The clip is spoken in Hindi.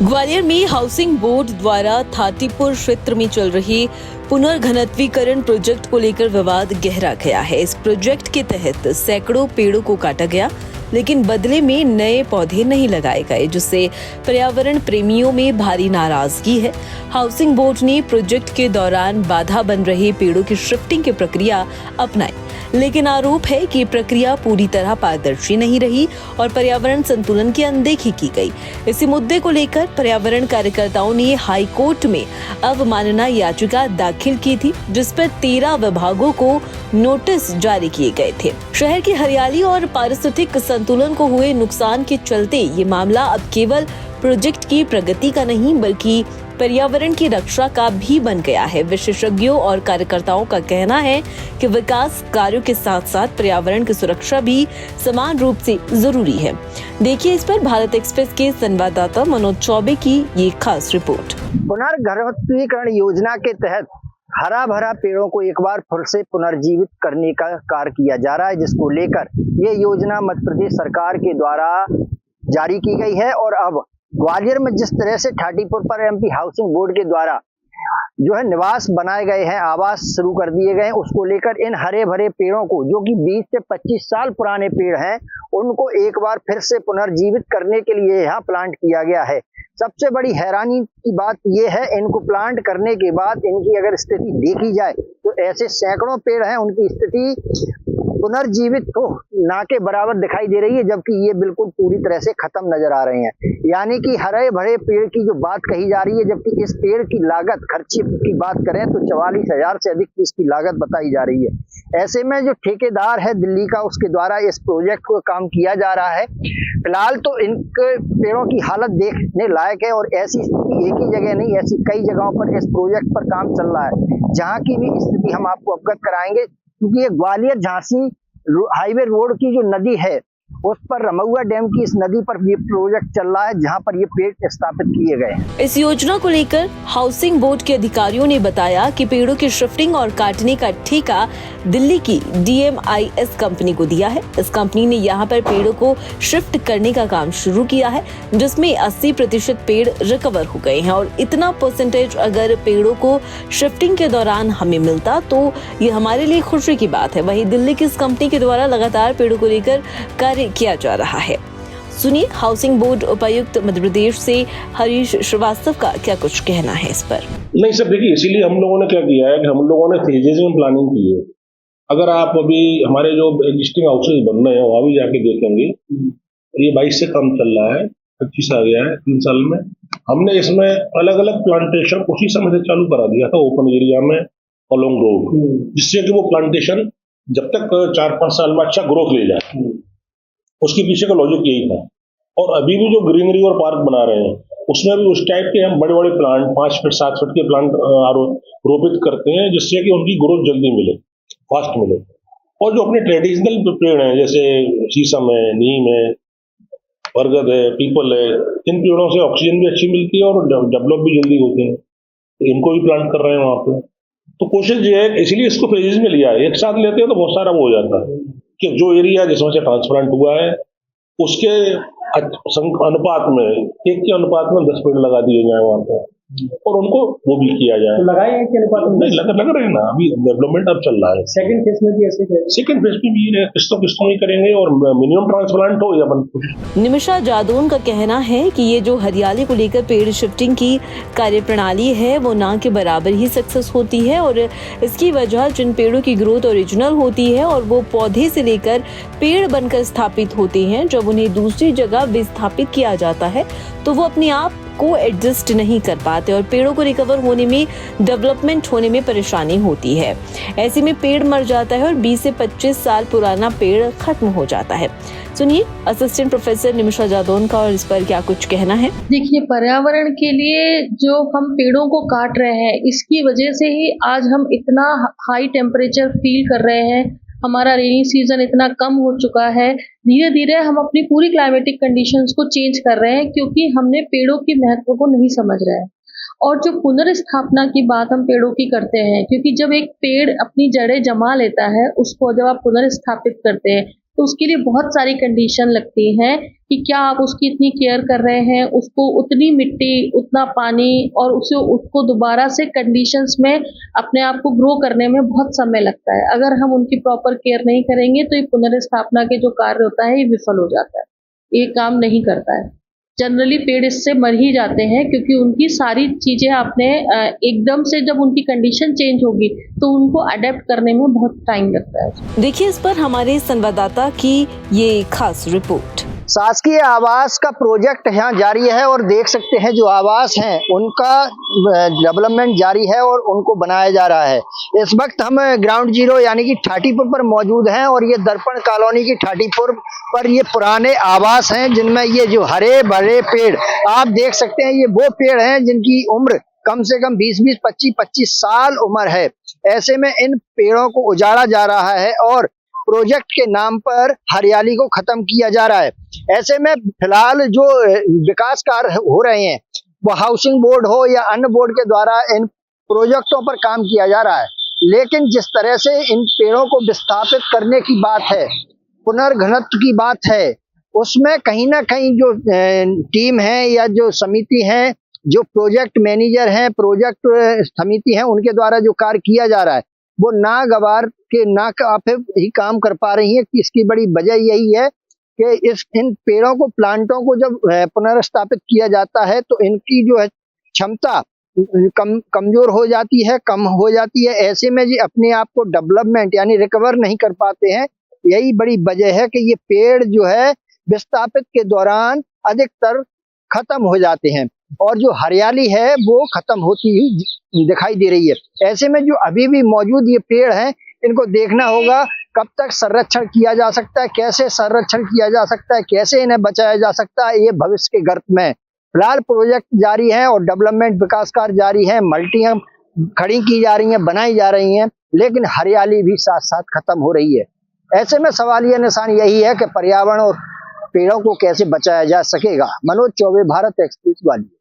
ग्वालियर में हाउसिंग बोर्ड द्वारा थाटीपुर क्षेत्र में चल रही पुनर्घनत्वीकरण प्रोजेक्ट को लेकर विवाद गहरा गया है। इस प्रोजेक्ट के तहत सैकड़ों पेड़ों को काटा गया, लेकिन बदले में नए पौधे नहीं लगाए गए, जिससे पर्यावरण प्रेमियों में भारी नाराजगी है। हाउसिंग बोर्ड ने प्रोजेक्ट के दौरान बाधा बन रहे पेड़ों की शिफ्टिंग की प्रक्रिया अपनाई, लेकिन आरोप है कि प्रक्रिया पूरी तरह पारदर्शी नहीं रही और पर्यावरण संतुलन की अनदेखी की गई। इसी मुद्दे को लेकर पर्यावरण कार्यकर्ताओं ने हाई कोर्ट में अवमानना याचिका दाखिल की थी, जिस पर 13 विभागों को नोटिस जारी किए गए थे। शहर की हरियाली और पारिस्थितिक संतुलन को हुए नुकसान के चलते ये मामला अब केवल प्रोजेक्ट की प्रगति का नहीं बल्कि पर्यावरण की रक्षा का भी बन गया है। विशेषज्ञों और कार्यकर्ताओं का कहना है कि विकास कार्यों के साथ साथ पर्यावरण की सुरक्षा भी समान रूप से जरूरी है। देखिए इस पर भारत एक्सप्रेस के संवाददाता मनोज चौबे की ये खास रिपोर्ट। पुनर्घनत्वीकरण योजना के तहत हरा भरा पेड़ों को एक बार फिर से पुनर्जीवित करने का कार्य किया जा रहा है, जिसको लेकर ये योजना मध्य प्रदेश सरकार के द्वारा जारी की गई है। और अब ग्वालियर में जिस तरह से थाटीपुर पर एमपी हाउसिंग बोर्ड के द्वारा जो है निवास बनाए गए हैं, आवास शुरू कर दिए गए हैं, उसको लेकर इन हरे भरे पेड़ों को, जो कि 20 से 25 साल पुराने पेड़ हैं, उनको एक बार फिर से पुनर्जीवित करने के लिए यहाँ प्लांट किया गया है। सबसे बड़ी हैरानी की बात यह है, इनको प्लांट करने के बाद इनकी अगर स्थिति देखी जाए तो ऐसे सैकड़ों पेड़ हैं, उनकी स्थिति पुनर्जीवित तो ना के बराबर दिखाई दे रही है, जबकि ये बिल्कुल पूरी तरह से खत्म नजर आ रहे हैं। यानी कि हरे भरे पेड़ की जो बात कही जा रही है, जबकि इस पेड़ की लागत खर्चे की बात करें तो 44,000 से अधिक की इसकी लागत बताई जा रही है। ऐसे में जो ठेकेदार है दिल्ली का, उसके द्वारा इस प्रोजेक्ट को काम किया जा रहा है। फिलहाल तो इन पेड़ों की हालत देखने लायक है और ऐसी स्थिति एक ही जगह नहीं, ऐसी कई जगहों पर इस प्रोजेक्ट पर काम चल रहा है, जहाँ की भी स्थिति हम आपको अवगत कराएंगे। क्योंकि ये ग्वालियर झांसी हाईवे रोड की जो नदी है, उस पर रमौआ डैम की इस नदी पर ये प्रोजेक्ट चल रहा है, जहां पर ये पेड़ स्थापित किए गए हैं। इस योजना को लेकर हाउसिंग बोर्ड के अधिकारियों ने बताया कि पेड़ों की शिफ्टिंग और काटने का ठेका दिल्ली की DMIS कंपनी को दिया है। इस कंपनी ने यहाँ पर पेड़ों को शिफ्ट करने का काम शुरू किया है, जिसमें 80% पेड़ रिकवर हो गए हैं और इतना परसेंटेज अगर पेड़ों को शिफ्टिंग के दौरान हमें मिलता तो ये हमारे लिए खुशी की बात है। वहीं दिल्ली की इस कंपनी के द्वारा लगातार पेड़ों को लेकर कार्य किया जा रहा है। सुनिए हाउसिंग बोर्ड उपायुक्त मध्य प्रदेश से हरीश श्रीवास्तव का क्या कुछ कहना है इस पर। नहीं सर, देखिए इसीलिए हम लोगों ने क्या किया है कि हम लोगों ने फेजेज में प्लानिंग की है। अगर आप अभी हमारे जो एग्जिस्टिंग हाउसेज बन रहे हैं वहां भी जाके देखेंगे, ये 22 से कम चल रहा है, 25 आ गया है 3 साल में। हमने इसमें अलग अलग प्लांटेशन उसी समय से चालू करा दिया था ओपन एरिया में अलोंग रोड, जिससे कि वो प्लांटेशन जब तक 4-5 साल में अच्छा ग्रोथ ले जाए, उसके पीछे का लॉजिक यही था। और अभी भी जो ग्रीनरी और पार्क बना रहे हैं, उसमें भी उस टाइप के हम बड़े बड़े प्लांट 5 फीट 7 फीट के प्लांट रोपित करते हैं, जिससे कि उनकी ग्रोथ जल्दी मिले, फास्ट मिले। और जो अपने ट्रेडिशनल पेड़ हैं, जैसे शीशम है, नीम है, बरगद है, पीपल है, इन पेड़ों से ऑक्सीजन भी अच्छी मिलती है और डेवलप भी जल्दी होते हैं, तो इनको भी प्लांट कर रहे हैं वहां पे। तो कोशिश ये है, इसलिए इसको फेजेस में लिया है। एक साथ लेते हैं तो बहुत सारा वो हो जाता है कि जो एरिया जिसमें से ट्रांसप्लांट हुआ है उसके अनुपात में, एक के अनुपात में 10 पेड़ लगा दिए जाए वहां पर और उनको वो भी किया जाए। तो लगाए हैं कि अनुपात में? नहीं, लग रहे हैं ना, अभी डेवलपमेंट अब चल रहा है। सेकंड फेज में भी ऐसे करेंगे? सेकंड फेज में भी किस्तों में करेंगे और मिनिमम ट्रांसप्लांट हो या अपन। निमिषा जादौन का कहना है कि ये जो हरियाली को लेकर पेड़ शिफ्टिंग की कार्यप्रणाली है वो ना के बराबर ही सक्सेस होती है और इसकी वजह जिन पेड़ों की ग्रोथ ओरिजिनल होती है और वो पौधे से लेकर पेड़ बनकर स्थापित होते हैं, जब उन्हें दूसरी जगह विस्थापित किया जाता है तो वो अपने आप को एडजस्ट नहीं कर पाते और पेड़ों को रिकवर होने में, डेवलपमेंट होने में परेशानी होती है। ऐसे में पेड़ मर जाता है और 20 से 25 साल पुराना पेड़ खत्म हो जाता है। सुनिए असिस्टेंट प्रोफेसर निमिषा जादौन का और इस पर क्या कुछ कहना है। देखिए, पर्यावरण के लिए जो हम पेड़ों को काट रहे हैं, इसकी वजह से ही आज हम इतना हाई टेम्परेचर फील कर रहे हैं। हमारा रेनी सीजन इतना कम हो चुका है। धीरे धीरे हम अपनी पूरी क्लाइमेटिक कंडीशंस को चेंज कर रहे हैं, क्योंकि हमने पेड़ों के महत्व को नहीं समझ रहे हैं। और जो पुनर्स्थापना की बात हम पेड़ों की करते हैं, क्योंकि जब एक पेड़ अपनी जड़ें जमा लेता है, उसको जब आप पुनर्स्थापित करते हैं, तो उसके लिए बहुत सारी कंडीशन लगती हैं कि क्या आप उसकी इतनी केयर कर रहे हैं, उसको उतनी मिट्टी, उतना पानी और उसको दोबारा से कंडीशंस में अपने आप को ग्रो करने में बहुत समय लगता है। अगर हम उनकी प्रॉपर केयर नहीं करेंगे तो ये पुनर्स्थापना के जो कार्य होता है ये विफल हो जाता है, ये काम नहीं करता है। जनरली पेड़ इससे मर ही जाते हैं क्योंकि उनकी सारी चीजें आपने एकदम से जब उनकी कंडीशन चेंज होगी तो उनको अडेप्ट करने में बहुत टाइम लगता है। देखिए इस पर हमारे संवाददाता की ये खास रिपोर्ट। शासकीय आवास का प्रोजेक्ट यहाँ जारी है और देख सकते हैं जो आवास हैं उनका डेवलपमेंट जारी है और उनको बनाया जा रहा है। इस वक्त हम ग्राउंड जीरो यानी कि ठाटीपुर पर मौजूद हैं और ये दर्पण कॉलोनी की ठाटीपुर पर ये पुराने आवास हैं जिनमें ये जो हरे भरे पेड़ आप देख सकते हैं, ये वो पेड़ हैं जिनकी उम्र कम से कम 20-20, 25-25 साल उम्र है। ऐसे में इन पेड़ों को उजाड़ा जा रहा है और प्रोजेक्ट के नाम पर हरियाली को खत्म किया जा रहा है। ऐसे में फिलहाल जो विकास कार्य हो रहे हैं वो हाउसिंग बोर्ड हो या अन्य बोर्ड के द्वारा इन प्रोजेक्टों पर काम किया जा रहा है, लेकिन जिस तरह से इन पेड़ों को विस्थापित करने की बात है, पुनर्घनत्व की बात है, उसमें कहीं ना कहीं जो टीम है या जो समिति है, जो प्रोजेक्ट मैनेजर हैं, प्रोजेक्ट समिति है, उनके द्वारा जो कार्य किया जा रहा है वो नागवार के नाकाफिक ही काम कर पा रही है। इसकी बड़ी वजह यही है कि इन पेड़ों को, प्लांटों को जब पुनर्स्थापित किया जाता है तो इनकी जो है क्षमता कमजोर हो जाती है, कम हो जाती है। ऐसे में जी अपने आप को डेवलपमेंट यानी रिकवर नहीं कर पाते हैं। यही बड़ी वजह है कि ये पेड़ जो है विस्थापित के दौरान अधिकतर खत्म हो जाते हैं और जो हरियाली है वो खत्म होती ही दिखाई दे रही है। ऐसे में जो अभी भी मौजूद ये पेड़ हैं इनको देखना होगा कब तक संरक्षण किया जा सकता है, कैसे संरक्षण किया जा सकता है, कैसे इन्हें बचाया जा सकता है, ये भविष्य के गर्त में। फिलहाल प्रोजेक्ट जारी है और डेवलपमेंट विकास कार्य जारी है, मल्टियां खड़ी की जा रही हैं, बनाई जा रही हैं, लेकिन हरियाली भी साथ साथ खत्म हो रही है। ऐसे में सवालिया निशान यही है कि पर्यावरण और पेड़ों को कैसे बचाया जा सकेगा। मनोज चौबे, भारत एक्सप्रेस, ग्वालियर।